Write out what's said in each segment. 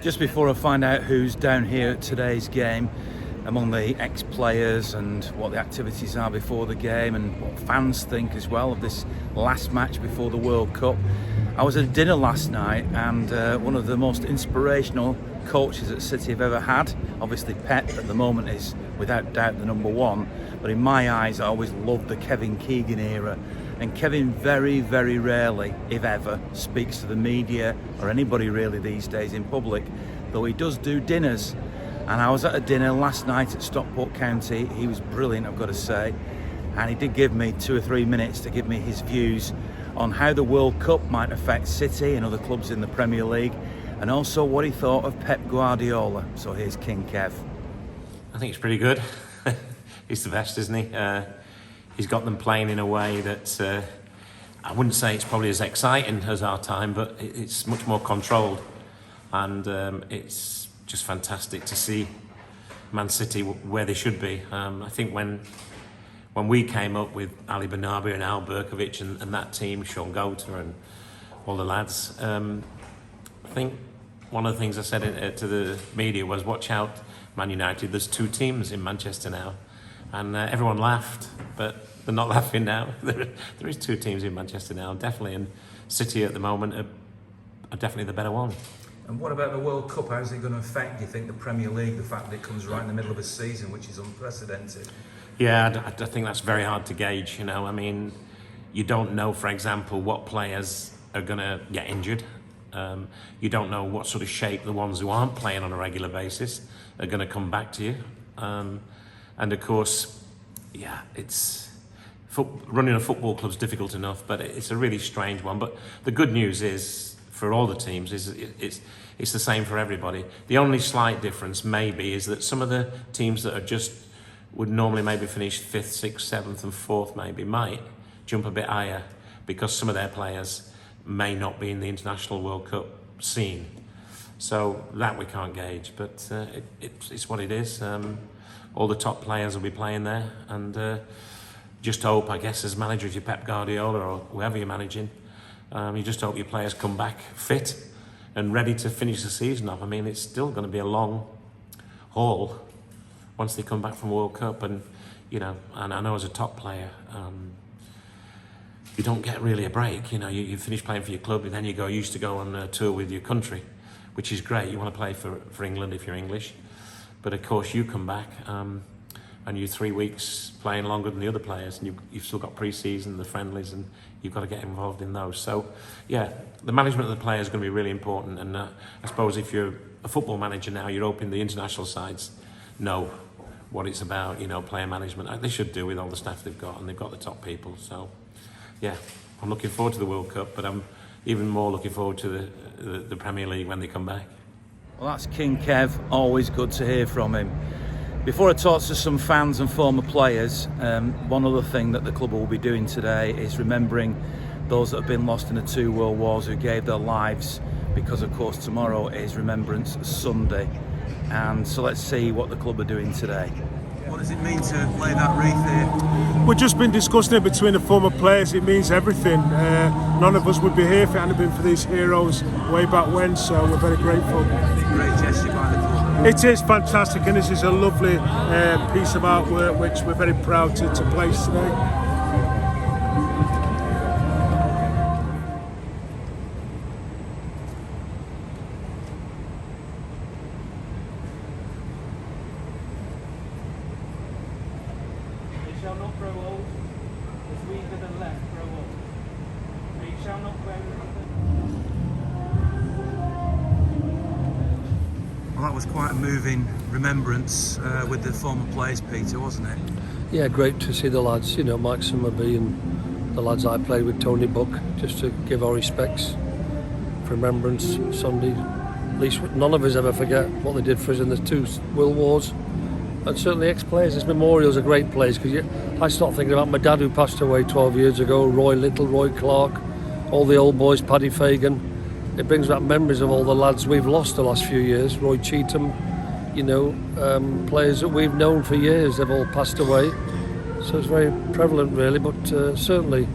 Just before I find out who's down here at today's game, among the ex-players and what the activities are before the game and what fans think as well of this last match before the World Cup, I was at dinner last night, and one of the most inspirational coaches that City have ever had, obviously Pep at the moment is without doubt the number one, but in my eyes I always loved the Kevin Keegan era. And Kevin very, very rarely, if ever, speaks to the media or anybody really these days in public, though he does do dinners. And I was at a dinner last night at Stockport County. He was brilliant, I've got to say. And he did give me 2 or 3 minutes to give me his views on how the World Cup might affect City and other clubs in the Premier League, and also what he thought of Pep Guardiola. So here's King Kev. I think it's pretty good. He's the best, isn't he? He's got them playing in a way that I wouldn't say it's probably as exciting as our time, but it's much more controlled, and it's just fantastic to see Man City where they should be. I think when we came up with Ali Banabi and Al Berkovic and that team, Sean Gota and all the lads, I think one of the things I said to the media was, watch out, Man United, there's 2 teams in Manchester now. And everyone laughed, but they're not laughing now. There is 2 teams in Manchester now, definitely, and City at the moment are definitely the better one. And what about the World Cup? How's it going to affect, do you think, the Premier League, the fact that it comes right in the middle of a season, which is unprecedented? Yeah, I think that's very hard to gauge, you know. I mean, you don't know, for example, what players are going to get injured. You don't know what sort of shape the ones who aren't playing on a regular basis are going to come back to you. And of course, yeah, running a football club's difficult enough, but it's a really strange one. But the good news is, for all the teams, it's the same for everybody. The only slight difference maybe is that some of the teams that would normally maybe finish 5th, 6th, 7th and 4th maybe might jump a bit higher, because some of their players may not be in the International World Cup scene. So that we can't gauge, but it's what it is. All the top players will be playing there, and just hope, I guess, as manager, if you're Pep Guardiola or whoever you're managing, you just hope your players come back fit and ready to finish the season off. I mean, it's still going to be a long haul once they come back from World Cup, and you know, and I know as a top player, you don't get really a break. You know, you finish playing for your club, and then you used to go on a tour with your country, which is great. You want to play for England if you're English. But of course, you come back and you're 3 weeks playing longer than the other players, and you've still got pre-season, the friendlies, and you've got to get involved in those. So, yeah, the management of the players is going to be really important. And I suppose if you're a football manager now, you're hoping the international sides know what it's about, you know, player management. They should do with all the staff they've got, and they've got the top people. So, yeah, I'm looking forward to the World Cup, but I'm even more looking forward to the Premier League when they come back. Well, that's King Kev, always good to hear from him. Before I talk to some fans and former players, one other thing that the club will be doing today is remembering those that have been lost in the 2 world wars who gave their lives, because of course tomorrow is Remembrance Sunday. And so let's see what the club are doing today. What does it mean to lay that wreath here? We've just been discussing it between the former players. It means everything. None of us would be here if it hadn't been for these heroes way back when, so we're very grateful. It's a great gesture by the club. It is fantastic, and this is a lovely piece of artwork which we're very proud to place today. Shall not grow old, as we that are left grow old. We shall not grow Well, that was quite a moving remembrance with the former players, Peter, wasn't it? Yeah, great to see the lads, you know, Mike Summerby and the lads I played with, Tony Buck, just to give our respects for Remembrance Sunday. At least none of us ever forget what they did for us in the 2 world wars. And certainly ex-players, this memorial's a great place, because I start thinking about my dad who passed away 12 years ago, Roy Little, Roy Clark, all the old boys, Paddy Fagan. It brings back memories of all the lads we've lost the last few years, Roy Cheeseman, you know, players that we've known for years, they've all passed away. So it's very prevalent, really. But certainly,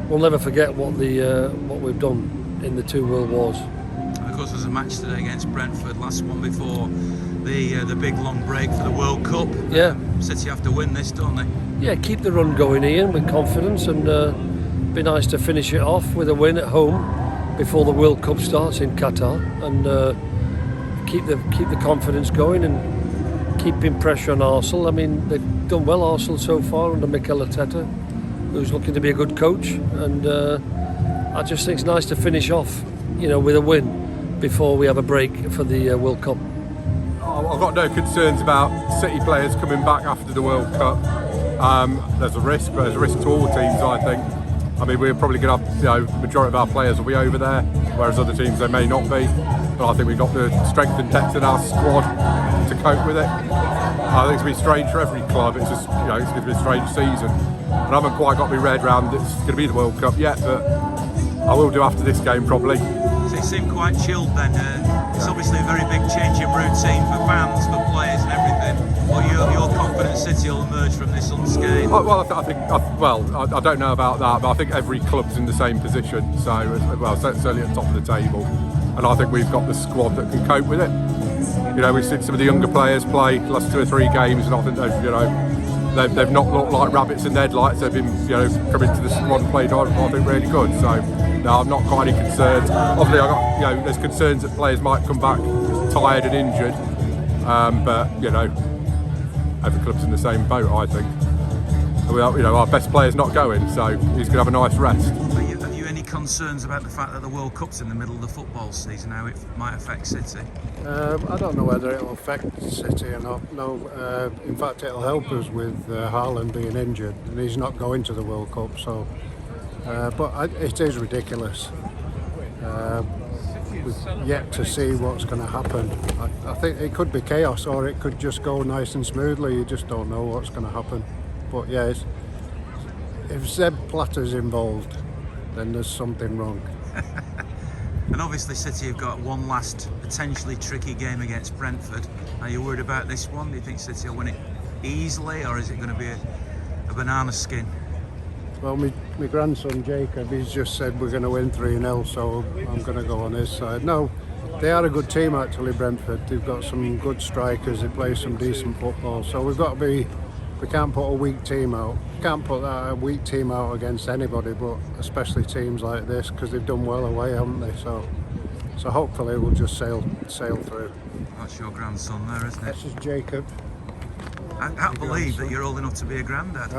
we'll never forget what we've done in the 2 World Wars. Of course, there's a match today against Brentford, last one before the big long break for the World Cup. Yeah. City have to win this, don't they? Yeah, keep the run going, Ian, with confidence, and be nice to finish it off with a win at home before the World Cup starts in Qatar, and keep the confidence going and keeping pressure on Arsenal. I mean, they've done well, Arsenal, so far under Mikel Arteta, who's looking to be a good coach, and I just think it's nice to finish off, with a win before we have a break for the World Cup. I've got no concerns about City players coming back after the World Cup. There's a risk, but there's a risk to all teams, I think. I mean, we're probably going to have, the majority of our players will be over there, whereas other teams they may not be. But I think we've got the strength and depth in our squad to cope with it. I think it's going to be strange for every club. It's just, it's going to be a strange season. And I haven't quite got my head around it's going to be the World Cup yet, but I will do after this game probably. So it seemed quite chilled then. It's obviously a very big change in routine for fans, for players and everything. But you're confident City will emerge from this unscathed? I don't know about that, but I think every club's in the same position. So, certainly at the top of the table. And I think we've got the squad that can cope with it. We've seen some of the younger players play the last 2 or 3 games, and I think they've not looked like rabbits in the headlights. They've been, coming to the squad and played, I think, really good. So, no, I'm not got any concerns. Obviously, there's concerns that players might come back tired and injured. But every club's in the same boat, I think. Our best player's not going, so he's going to have a nice rest. Have you any concerns about the fact that the World Cup's in the middle of the football season, how it might affect City? I don't know whether it'll affect City or not. No, in fact, it'll help us with Haaland being injured, and he's not going to the World Cup. So, it is ridiculous. We've yet to see what's going to happen. I think it could be chaos, or it could just go nice and smoothly. You just don't know what's going to happen. But yeah, if Zeb Platter's involved, then there's something wrong. And obviously City have got one last potentially tricky game against Brentford. Are you worried about this one? Do you think City will win it easily, or is it going to be a banana skin? Well, my grandson Jacob, he's just said we're going to win 3-0, so I'm going to go on his side. No, they are a good team actually, Brentford. They've got some good strikers, they play some decent football, so we can't put a weak team out. Can't put a weak team out against anybody, but especially teams like this, because they've done well away, haven't they? So hopefully we'll just sail through. That's your grandson there, isn't it? This is Jacob. I can't believe that you're old enough to be a granddad.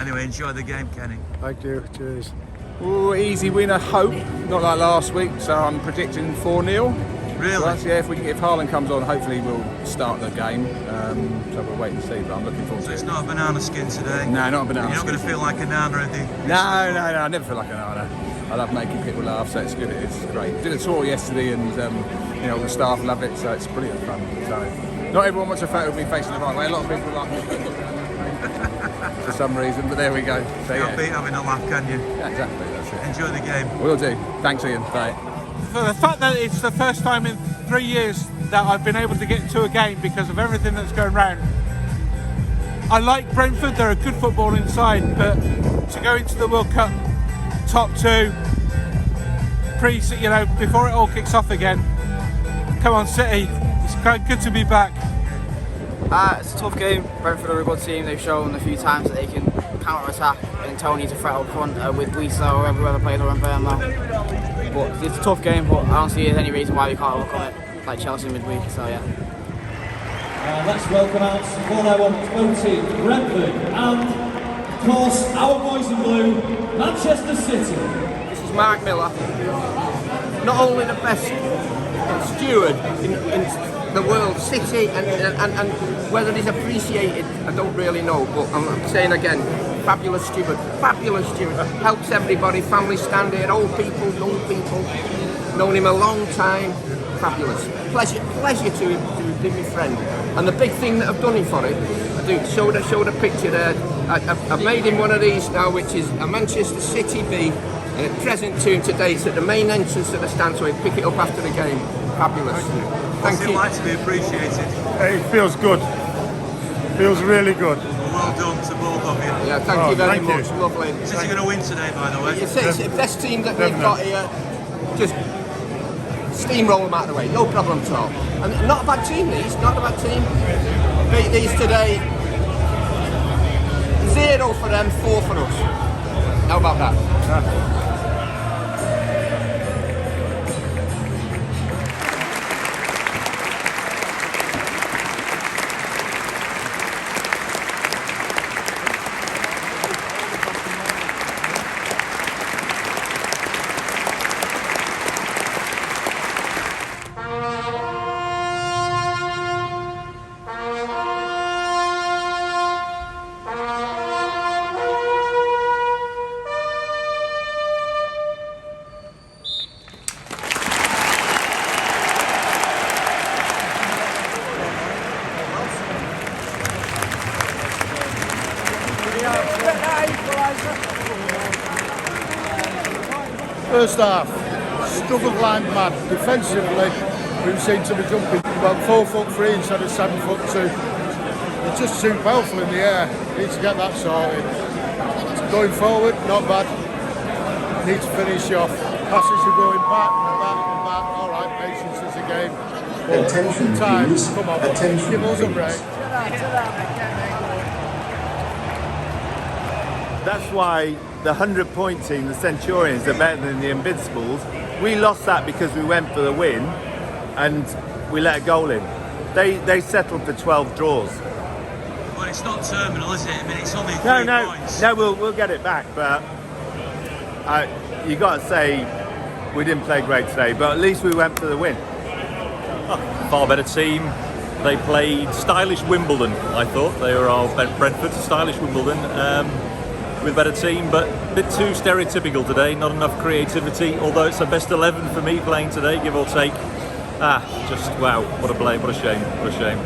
Anyway, enjoy the game, Kenny. Thank you, cheers. Ooh, easy win, I hope. Not like last week, so I'm predicting 4-0. Really? Yeah, if Haaland comes on, hopefully we'll start the game. So we'll wait and see, but I'm looking forward So to it's it. not a banana skin today? No, not a banana You're not skin. going to feel like a nana at the... No, I never feel like an nana. I love making people laugh, so it's good. It's great. Did a tour yesterday, and the staff love it, so it's brilliant fun. So not everyone wants a photo of me facing the right way. A lot of people like me for some reason, but there we go. So, Can't beat having a laugh, can you? Yeah, exactly. That's it. Enjoy the game. Will do. Thanks, Ian. Bye. For the fact that it's the first time in 3 years that I've been able to get to a game because of everything that's going round. I like Brentford, they're a good footballing side, but to go into the World Cup top 2, before it all kicks off again, come on City, it's quite good to be back. It's a tough game. Brentford are a good team. They've shown a few times that they can counter-attack, and Tony's a threat up front with Wieso or whoever played around Burnlow. But it's a tough game, but I don't see any reason why we can't overcome it, like Chelsea midweek, so yeah. Let's welcome out for their voted Brentford and, of course, our boys in blue, Manchester City. This is Mark Miller, not only the best steward in the world, City, and whether he's appreciated, I don't really know, but I'm saying again, fabulous steward, helps everybody, family stand here, old people, young people, known him a long time, fabulous, pleasure to be my friend, and the big thing that I've done him for it, I showed a picture there, I've made him one of these now, which is a Manchester City B, and a present to him today. It's at the main entrance of the stand, so he'll pick it up after the game. Fabulous. What's it like to be appreciated? It feels good. Feels really good. Well done to both of you. Yeah, thank you very thank much. you. Lovely. Is City going to win today, by the way? It's the best team that we've got here. Just steamroll them out of the way, no problem at all. And not a bad team, these. Not a bad team. Beat these today. 0 for them, 4 for us. How about that? Yeah. First half, struggled like mad. Defensively, we seemed to be jumping about 4'3" instead of 7'2". They're just too powerful in the air. Need to get that sorted. Going forward, not bad. Need to finish off. Passes are going back and back and back. All right, patience is a game. But attention, time, please. come on, Attention, give us a please. break. That's why the 100-point team, the Centurions, are better than the Invincibles. We lost that because we went for the win and we let a goal in. They settled for 12 draws. Well, it's not terminal, is it? I mean, it's only 3 points. No, we'll get it back. But you got to say we didn't play great today, but at least we went for the win. Far better team. They played stylish Wimbledon, I thought. They were our Brentford, stylish Wimbledon. With a better team, but a bit too stereotypical today, not enough creativity, although it's a best 11 for me playing today, give or take. Just wow, what a blame, what a shame, what a shame.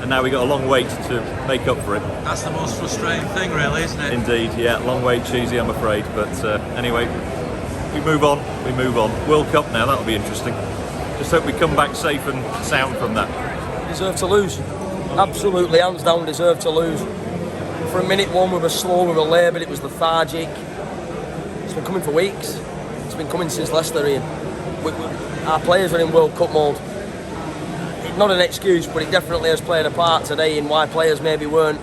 And now we got a long wait to make up for it. That's the most frustrating thing, really, isn't it? Indeed, yeah, long wait, cheesy, I'm afraid, but anyway, we move on. World Cup now, that'll be interesting. Just hope we come back safe and sound from that. Deserve to lose, absolutely, hands down, deserve to lose. For a minute one we were slow, we were laboured, it was lethargic. It's been coming for weeks. It's been coming since Leicester here. Our players are in World Cup mode. Not an excuse, but it definitely has played a part today in why players maybe weren't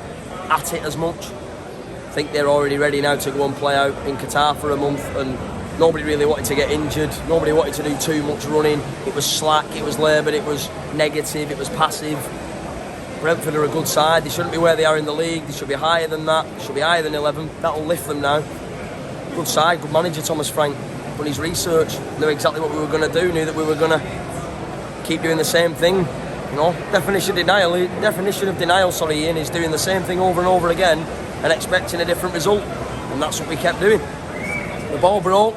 at it as much. I think they're already ready now to go and play out in Qatar for a month, and nobody really wanted to get injured. Nobody wanted to do too much running. It was slack, it was laboured, it was negative, it was passive. Brentford are a good side. They shouldn't be where they are in the league. They should be higher than that. They should be higher than 11. That'll lift them now. Good side, good manager, Thomas Frank. Done his research, knew exactly what we were going to do, knew that we were going to keep doing the same thing. You know, definition of denial, Ian, is doing the same thing over and over again and expecting a different result. And that's what we kept doing. The ball broke.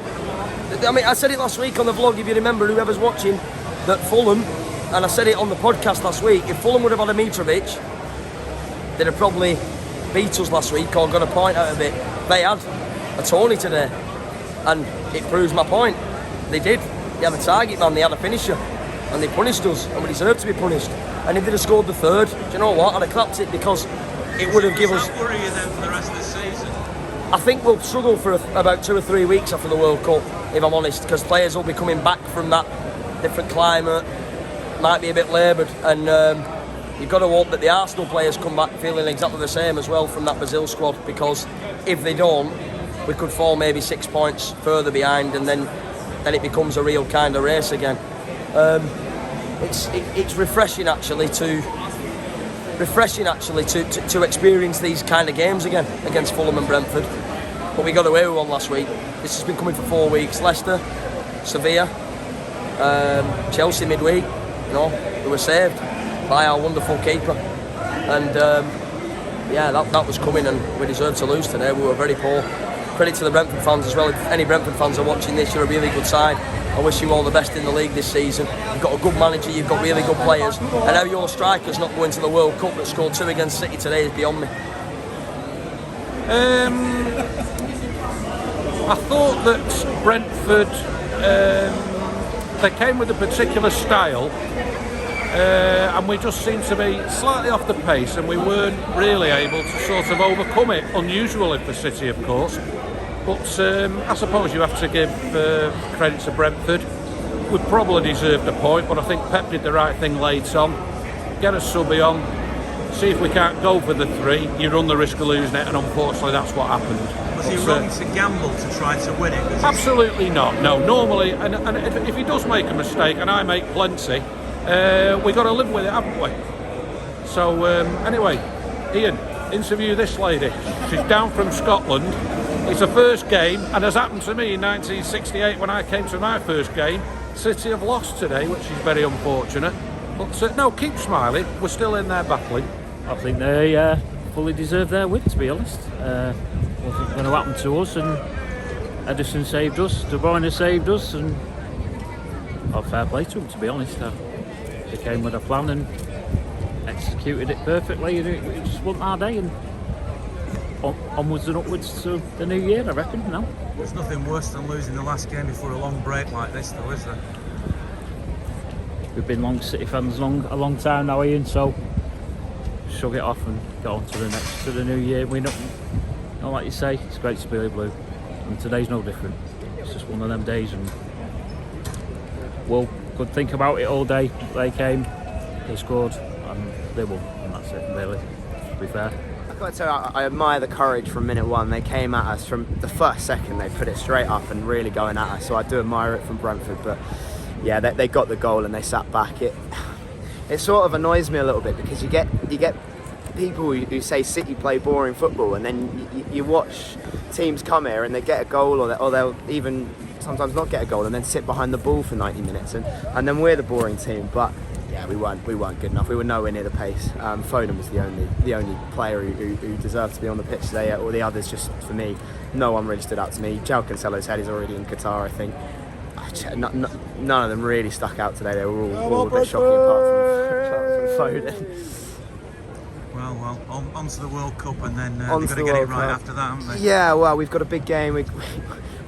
I mean, I said it last week on the vlog, if you remember, whoever's watching, that Fulham, and I said it on the podcast last week, if Fulham would have had a Mitrovic, they'd have probably beat us last week or got a point out of it. They had a Tony today, and it proves my point. They did. They had a target man, they had a finisher, and they punished us, and we deserved to be punished. And if they'd have scored the third, do you know what? I'd have clapped it, because it would have given us... Does that worry you then for the rest of the season? I think we'll struggle for about 2 or 3 weeks after the World Cup, if I'm honest, because players will be coming back from that different climate, might be a bit laboured, and you've got to hope that the Arsenal players come back feeling exactly the same as well from that Brazil squad, because if they don't, we could fall maybe 6 points further behind, and then it becomes a real kind of race again. It's refreshing actually to experience these kind of games again against Fulham and Brentford. But we got away with one last week. This has been coming for 4 weeks. Leicester, Sevilla, Chelsea midweek. You know, we were saved by our wonderful keeper, and that was coming, and we deserved to lose today. We were very poor. Credit to the Brentford fans as well. If any Brentford fans are watching this, you're a really good side. I wish you all the best in the league this season. You've got a good manager, you've got really good players, and how your strikers not going to the World Cup that scored 2 against City today is beyond me. I thought that Brentford, they came with a particular style and we just seemed to be slightly off the pace, and we weren't really able to sort of overcome it. Unusually for City, of course, but I suppose you have to give credit to Brentford. We probably deserved a point, but I think Pep did the right thing late on. Get a subby on, see if we can't go for the 3. You run the risk of losing it, and unfortunately that's what happened. Was he wrong to gamble to try to win it? Absolutely not. No, normally, and if he does make a mistake, and I make plenty, we got to live with it, haven't we? So anyway, Ian, interview this lady. She's down from Scotland. It's her first game, and as happened to me in 1968 when I came to my first game, City have lost today, which is very unfortunate. But no, keep smiling. We're still in there battling. I think they fully deserve their win, to be honest. Wasn't going to happen to us, and Edison saved us, De Bruyne saved us, and fair play to them, to be honest. They came with a plan and executed it perfectly, and it just wasn't our day, and onwards and upwards to the new year, I reckon. No, There's nothing worse than losing the last game before a long break like this, though, is there? We've been long City fans a long time now, Ian, so shrug it off and go on to the new year. We not like you say, it's great to be blue, and today's no different. It's just one of them days, and we'll could think about it all day. They came, they scored, and they won, and that's it, really, to be fair. I've got to tell you, I admire the courage from minute one. They came at us from the first second. They put it straight up and really going at us, so I do admire it from Brentford. But yeah, they got the goal and they sat back. It sort of annoys me a little bit, because you get people who say City play boring football, and then you watch teams come here and they get a goal, or they'll even sometimes not get a goal and then sit behind the ball for 90 minutes, and then we're the boring team. But yeah, we weren't good enough. We were nowhere near the pace. Foden was the only player who deserved to be on the pitch today. All the others, just for me, no one really stood out to me. João Cancelo's head is already in Qatar, I think. None of them really stuck out today. They were all a bit shocking, apart from Foden. Well, on to the World Cup, and then they've got to get it right after that, haven't they? Yeah, well, we've got a big game.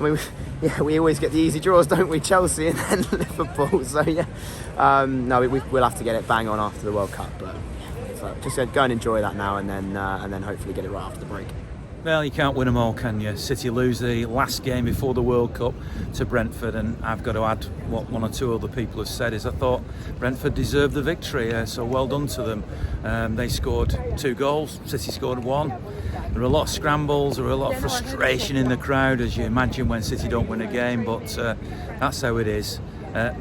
We always get the easy draws, don't we? Chelsea and then Liverpool. So yeah, no, we'll have to get it bang on after the World Cup. But yeah, so just go and enjoy that now, and then hopefully get it right after the break. Well, you can't win them all, can you? City lose the last game before the World Cup to Brentford, and I've got to add what one or two other people have said is I thought Brentford deserved the victory, so well done to them. They scored 2 goals, City scored 1. There were a lot of scrambles, there were a lot of frustration in the crowd, as you imagine when City don't win a game, but that's how it is.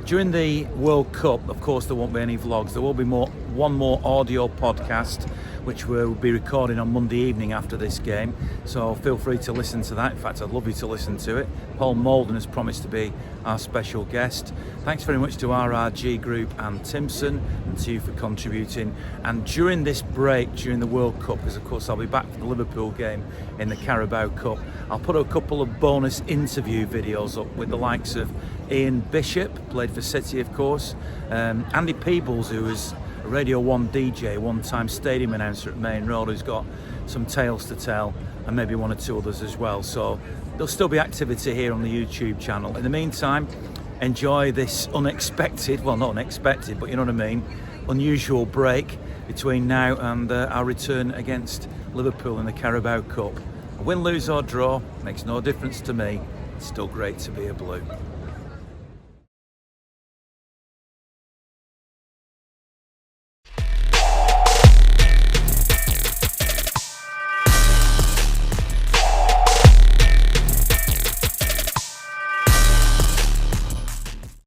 During the World Cup, of course, there won't be any vlogs. There will be one more audio podcast, which we'll be recording on Monday evening after this game. So feel free to listen to that. In fact, I'd love you to listen to it. Paul Malden has promised to be our special guest. Thanks very much to RRG Group and Timpson, and to you for contributing. And during this break, during the World Cup, because of course I'll be back for the Liverpool game in the Carabao Cup, I'll put a couple of bonus interview videos up with the likes of Ian Bishop, played for City of course, Andy Peebles, who was a Radio 1 DJ, one-time stadium announcer at Main Road, who's got some tales to tell, and maybe one or two others as well. So there'll still be activity here on the YouTube channel. In the meantime, enjoy this unexpected, well not unexpected, but you know what I mean, unusual break between now and our return against Liverpool in the Carabao Cup. A win, lose or draw makes no difference to me. It's still great to be a Blue.